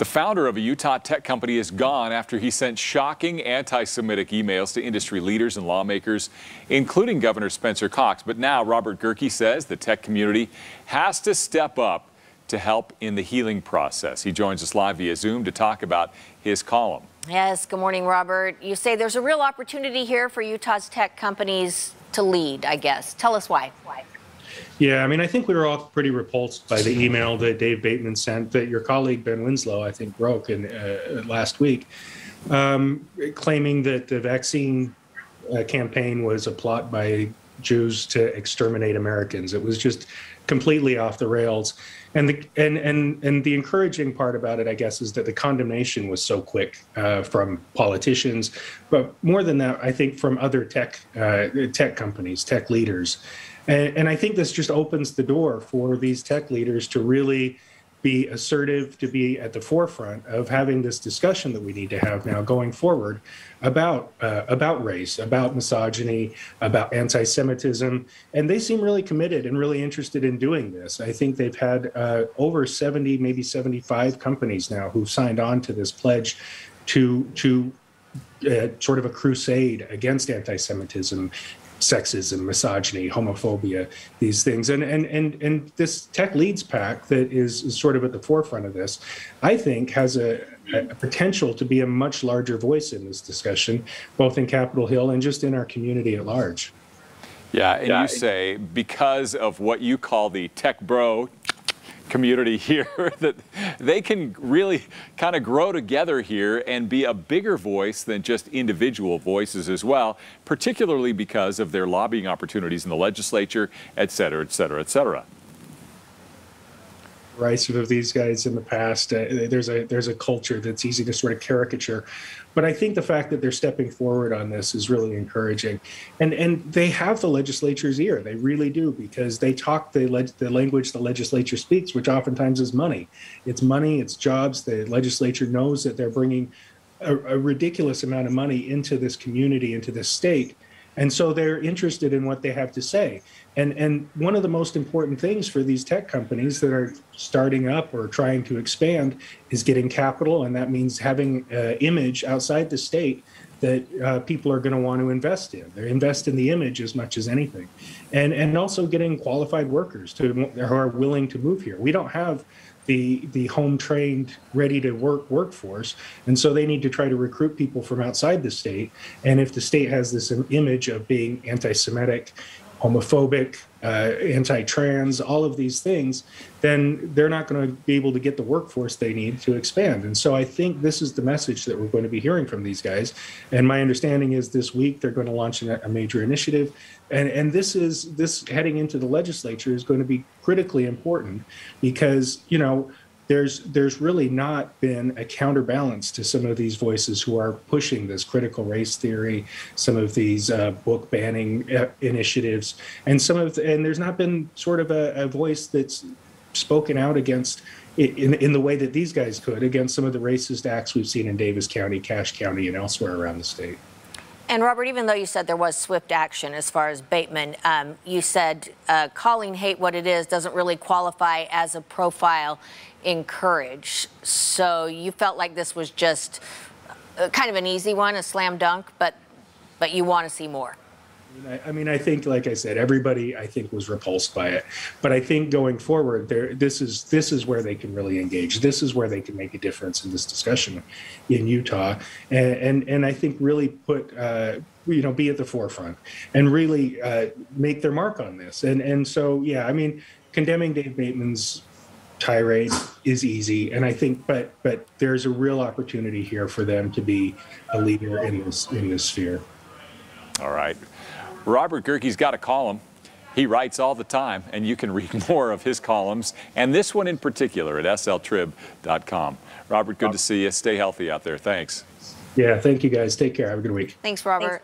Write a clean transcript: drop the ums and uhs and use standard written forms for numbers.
The founder of a Utah tech company is gone after he sent shocking anti-Semitic emails to industry leaders and lawmakers, including Governor Spencer Cox. But now Robert Gehrke says the tech community has to step up to help in the healing process. He joins us live via Zoom to talk about his column. Yes, good morning, Robert. You say there's a real opportunity here for Utah's tech companies to lead, I guess. Tell us why. Yeah, I mean, I think we were all pretty repulsed by the email that Dave Bateman sent that your colleague Ben Winslow, I think, broke last week, claiming that the vaccine campaign was a plot by Jews to exterminate Americans. It was just completely off the rails. And the encouraging part about it, I guess, is that the condemnation was so quick from politicians, but more than that, I think from other tech companies, tech leaders. And I think this just opens the door for these tech leaders to really be assertive, to be at the forefront of having this discussion that we need to have now going forward about race, about misogyny, about anti-Semitism. And they seem really committed and really interested in doing this. I think they've had over 70, maybe 75 companies now who've signed on to this pledge to sort of a crusade against anti-Semitism, sexism, misogyny, homophobia, these things. And this Tech Leads PAC that is sort of at the forefront of this, I think has a potential to be a much larger voice in this discussion, both in Capitol Hill and just in our community at large. Yeah, and you say because of what you call the tech bro community here, that they can really kind of grow together here and be a bigger voice than just individual voices as well, particularly because of their lobbying opportunities in the legislature, et cetera, et cetera, et cetera. Rights of these guys in the past, there's a culture that's easy to sort of caricature, but I think the fact that they're stepping forward on this is really encouraging, and they have the legislature's ear. They really do, because they talk the language the legislature speaks, which oftentimes is money. It's money, it's jobs. The legislature knows that they're bringing a ridiculous amount of money into this community, into this state. And so they're interested in what they have to say. And one of the most important things for these tech companies that are starting up or trying to expand is getting capital. And that means having an image outside the state that people are going to want to invest in. They invest in the image as much as anything. And also getting qualified workers who are willing to move here. We don't have the home trained, ready to work workforce. And so they need to try to recruit people from outside the state. And if the state has this image of being anti-Semitic, homophobic, anti-trans, all of these things, then they're not going to be able to get the workforce they need to expand. And so I think this is the message that we're going to be hearing from these guys. And my understanding is this week they're going to launch a major initiative. And this heading into the legislature is going to be critically important because, you know, there's really not been a counterbalance to some of these voices who are pushing this critical race theory, some of these book banning initiatives, and there's not been sort of a voice that's spoken out against in the way that these guys could against some of the racist acts we've seen in Davis County, Cache County, and elsewhere around the state. And Robert, even though you said there was swift action as far as Bateman, you said calling hate what it is doesn't really qualify as a profile in courage. So you felt like this was just kind of an easy one, a slam dunk, but you want to see more. I mean, I think, like I said, everybody, I think, was repulsed by it. But I think going forward, this is where they can really engage. This is where they can make a difference in this discussion in Utah, and I think really put be at the forefront and really make their mark on this. And so, yeah, I mean, condemning Dave Bateman's tirade is easy, and I think, but there's a real opportunity here for them to be a leader in this sphere. All right. Robert Gehrke's got a column. He writes all the time, and you can read more of his columns, and this one in particular at sltrib.com. Robert, good to see you. Stay healthy out there. Thanks. Yeah, thank you, guys. Take care. Have a good week. Thanks, Robert.